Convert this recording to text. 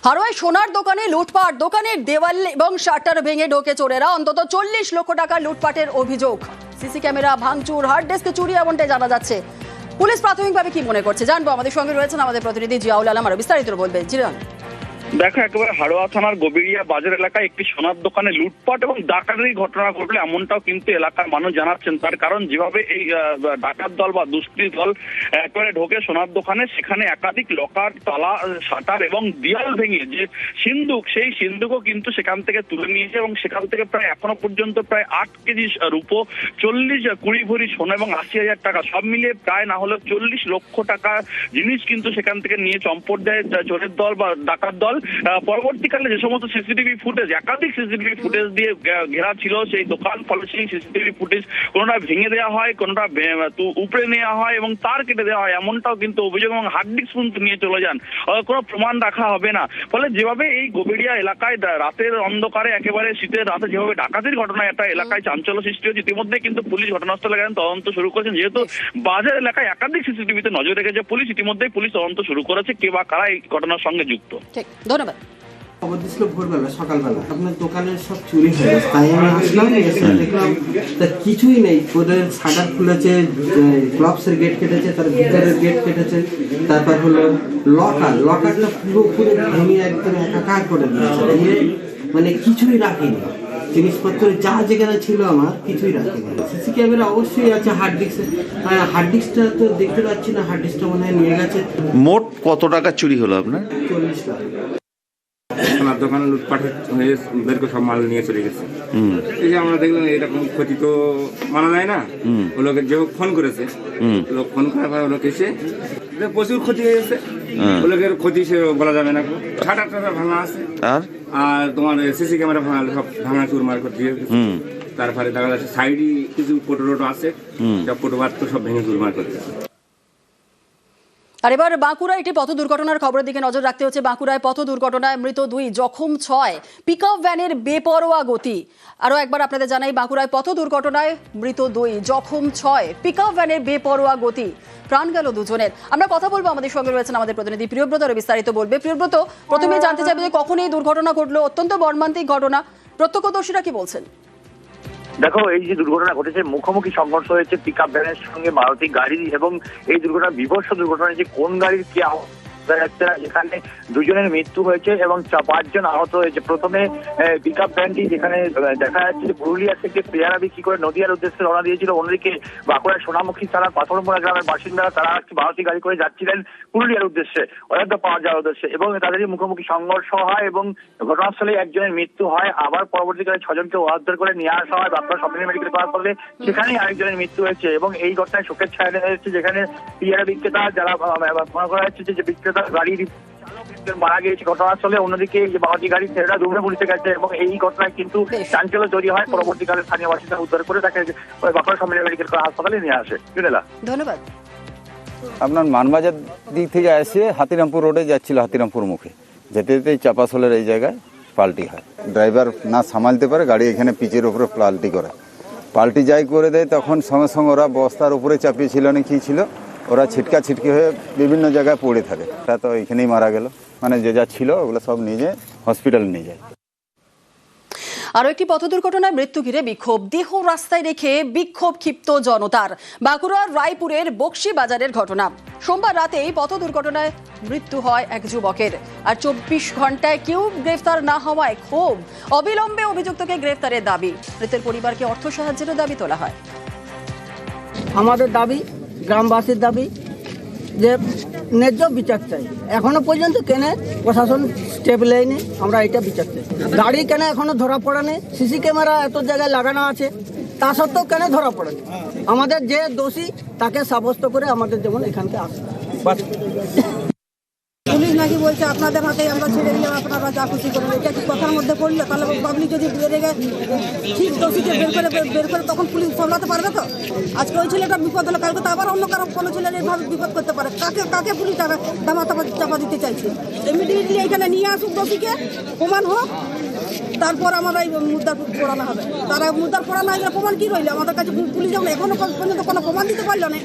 হারোয় সোনার দোকানে লুটপাট, দোকানের দেওয়াল এবং শাটার ভেঙে ঢোকে চোরেরা। অন্তত 40 লক্ষ টাকা লুটপাটের অভিযোগ। সিসি ক্যামেরা ভাঙচুর, হার্ড ডিস্ক চুরি এমনটাই জানা যাচ্ছে। পুলিশ প্রাথমিকভাবে কি মনে করছে জানবো। আমাদের সঙ্গে রয়েছেন আমাদের প্রতিনিধি জিয়াউল আলম, আরো বিস্তারিত বলবেন। জিয়াউল, দেখো, একেবারে হাড়োয়া থানার গবিরিয়া বাজার এলাকায় একটি সোনার দোকানে লুটপাট এবং ডাকাতির ঘটনা ঘটলে এমনটাও কিন্তু এলাকার মানুষ জানাচ্ছেন। তার কারণ যেভাবে এই ডাকাত দল বা দুষ্কৃতী দল একেবারে ঢোকে সোনার দোকানে, সেখানে একাধিক লকার, তালা, শাটার এবং দেয়াল ভেঙে যে সিন্দুক, সেই সিন্দুকও কিন্তু সেখান থেকে তুলে নিয়েছে এবং সেখান থেকে প্রায় এখনো পর্যন্ত প্রায় 8 কেজি রূপো, 20 ভরি সোনা এবং 80,000 টাকা, সব মিলিয়ে প্রায় না হলেও 40 লক্ষ টাকা জিনিস কিন্তু সেখান থেকে নিয়ে চম্পট দেয় চোরের দল বা ডাকাত দল। পরবর্তীকালে যে সমস্ত সিসিটিভি ফুটেজ, একাধিক সিসিটিভি ফুটেজ দিয়ে ঘেরা ছিল সেই দোকান, ফলে সেই সিসিটিভি ফুটেজ কোনোটা ভেঙে দেওয়া হয়, কোনোটা উপড়ে নেওয়া হয় এবং তার কেটে দেওয়া হয়, এমনটাও কিন্তু অভিযোগ। এবং হার্ড ডিস্ক পর্যন্ত নিয়ে চলে যান, কোনো প্রমাণ রাখা হবে না। ফলে যেভাবে এই গবিরিয়া এলাকায় রাতের অন্ধকারে, একেবারে শীতের রাতে যেভাবে ডাকাতির ঘটনা একটা এলাকায় চাঞ্চল্য সৃষ্টি হচ্ছে, ইতিমধ্যে কিন্তু পুলিশ ঘটনাস্থলে গেলেন, তদন্ত শুরু করেছেন। যেহেতু বাজার এলাকায় একাধিক সিসিটিভিতে নজর রেখেছে পুলিশ, ইতিমধ্যেই পুলিশ তদন্ত শুরু করেছে কে বা কারা এই ঘটনার সঙ্গে যুক্ত। ধন্যবাদ। খবর দিছিল ভোরবেলা, সকালবেলা আপনার দোকানের সব চুরি হয়ে গেছে। তাই আমি আসলাম, এসে দেখলাম তা কিছুই নেই। ওদের শাটার খুলেছে, ক্লাবসের গেট কেটেছে, তার ভিতরের গেট কেটেছে, তারপর হলো লকারটা পুরোপুরি ভেঙে একদম একাকার করে দিয়েছে। মানে কিছুই রাখিনি, জিনিসপত্র যা যেখানে ছিল আমার কিছুই রাখিনি। সিসি ক্যামেরা অবশ্যই আছে, হার্ড ডিস্কটা তো দেখতে পাচ্ছি না, হার্ড ডিস্কটা মনে হয় নিয়ে গেছে। মোট কত টাকা চুরি হলো আপনার? 40 লাখ। সোনার দোকানে লুটপাট হয়ে বের করে সব মাল নিয়ে চলে গেছে। এই যে আমরা দেখলাম এরকম ক্ষতি তো মানা যায় না। ও লোকের যে ফোন করেছে, লোক ফোন করার পর লোক এসে প্রচুর ক্ষতি হয়ে গেছে। ও লোকের ক্ষতি সে বলা যাবে না। শাটার টাটার ভাঙা আছে, আর তোমার সিসি ক্যামেরা ভাঙা, সব ভাঙা চুরমার করে দিয়ে গেছে। তারপরে দেখা যাচ্ছে সাইডে কিছু ফটো আছে, সব ফটো তো সব ভেঙে চুরমার করে দিয়েছে। আর এবার বাঁকুড়ায় একটি পথ দুর্ঘটনার খবরের দিকে নজর রাখতে হচ্ছে। বাঁকুড়ায় পথ দুর্ঘটনায় মৃত 2, জখম 6। পিকআপ ভ্যানের বেপরোয়া গতি। আরও একবার আপনাদের জানাই, বাঁকুড়ায় পথ দুর্ঘটনায় মৃত 2, জখম 6। পিকআপ ভ্যানের বেপরোয়া গতি, প্রাণ গেল 2 জনের। আমরা কথা বলবো, আমাদের সঙ্গে রয়েছেন আমাদের প্রতিনিধি প্রিয়ব্রত, আরও বিস্তারিত বলবে। প্রিয়ব্রত, প্রথমে জানতে চাইবে যে কখন এই দুর্ঘটনা ঘটলো? অত্যন্ত মর্মান্তিক ঘটনা, প্রত্যক্ষদর্শীরা কি বলছেন? দেখো, এই যে দুর্ঘটনা ঘটেছে, মুখোমুখি সংঘর্ষ হয়েছে পিকআপ ভ্যানের সঙ্গে মারুতি গাড়ি, এবং এই দুর্ঘটনা বিভৎস দুর্ঘটনা যে কোন গাড়ির কি যাচ্ছে না, যেখানে 2 জনের মৃত্যু হয়েছে এবং 5 জন আহত হয়েছে। প্রথমে পিকআপ ভ্যানটি যেখানে দেখা যাচ্ছে যে পুরুলিয়া থেকে পেয়ারা বিক্রি করে নদিয়ার উদ্দেশ্যে রওনা দিয়েছিল, অন্যদিকে বাঁকুড়ার সোনামুখী থানার পাথরমোড়া গ্রামের বাসিন্দারা তারা একটি মারুতি গাড়ি করে যাচ্ছিলেন পুরুলিয়ার উদ্দেশ্যে, অযোধ্যা পাওয়া যাওয়ার উদ্দেশ্যে, এবং তাদেরই মুখোমুখি সংঘর্ষ হয় এবং ঘটনাস্থলে 1 জনের মৃত্যু হয়। আবার পরবর্তীকালে 6 জনকে উদ্ধার করে নিয়ে আসা হয় বাঁকুড়া সরকারি মেডিকেল করার ফলে সেখানেই আরেকজনের মৃত্যু হয়েছে। এবং এই ঘটনায় শোকের ছায়া নেমে এসেছে, যেখানে পেয়ারা বিক্রেতা যারা মনে করা হচ্ছে যে বিক্রেতা গাড়ির মারা গিয়েছে ঘটনাস্থলে, অন্যদিকে যে মারুতি গাড়ি ছেলেরা দৌড়ে পুলিশে গেছে এবং এই ঘটনায় কিন্তু চাঞ্চল্য তৈরি হয়। পরবর্তীকালে স্থানীয় বাসিন্দা উদ্ধার করে তাকে বাঁকুড়া সরকারি মেডিকেল করা হাসপাতালে নিয়ে আসে। ধন্যবাদ। আপনার মানবাজার দিক থেকে এসে হাতিরামপুর রোডে যাচ্ছিল, হাতিরামপুর মুখে যেতে যেতেই চাপাসলের এই জায়গায় পাল্টি হয়। ড্রাইভার না সামালতে পারে, গাড়ি এখানে পিচের উপরে পাল্টি যাই করে দেয়। তখন সঙ্গে সঙ্গে ওরা বস্তার উপরে চাপিয়েছিল না কি ছিল, ওরা ছিটকি হয়ে বিভিন্ন জায়গায় পড়ে থাকে। তা তো এখানেই মারা গেল। মানে যে যা ছিল ওগুলো সব নিয়ে হসপিটালে নিয়ে যায়। আরও একটি পথ দুর্ঘটনায় মৃত্যু ঘিরে বিক্ষোভ, দেহ রাস্তায় রেখে বিক্ষোভ ক্ষিপ্ত জনতার। বাঁকুড়ার রায়পুরের বক্সি বাজারের ঘটনা। সোমবার রাতেই পথ দুর্ঘটনায় মৃত্যু হয় এক যুবকের। আর 24 ঘন্টায় কেউ গ্রেফতার না হওয়ায় ক্ষোভ, অবিলম্বে অভিযুক্তকে গ্রেফতারের দাবি। মৃতের পরিবারকে অর্থ সাহায্যেরও দাবি তোলা হয়। আমাদের দাবি, গ্রামবাসীর দাবি যে ন্যায্য বিচার চাই। এখনো পর্যন্ত কেন প্রশাসন স্টেপ নেয়নি, আমরা এটা বিচার চাই। গাড়ি কেন এখনো ধরা পড়েনি? সিসি ক্যামেরা এত জায়গায় লাগানো আছে, তা সত্ত্বেও কেন ধরা পড়েনি? আমাদের যে দোষী তাকে সাব্যস্ত করে আমাদের যেমন এখানকে আসে। পুলিশ নাকি বলছে আপনাদের হাতে আমরা ছেড়ে দিলাম, আপনারা যা খুশি করেন। এটা কি কথার মধ্যে পড়লো? তাহলে পাবলিক যদি ঠিক দোষীকে বের করে তখন পুলিশ সামলাতে পারবে তো? আজকে ওই ছেলেটা বিপদ হলো, কালকে তো আবার অন্য কারো কোনো ছেলের এইভাবে বিপদ করতে পারে। কাকে পুলিশ চাপা দিতে চাইছে? ইমিডিয়েটলি এখানে নিয়ে আসুক দোষীকে, প্রমাণ হোক, তারপর আমরা এই মুদ্রা পড়ানো হবে। তারা মুদ্রা পড়ানো হয়ে গেলে প্রমাণ কি রইলো আমাদের কাছে? পুলিশ যখন এখনো পর্যন্ত কোনো প্রমাণ দিতে পারলো না।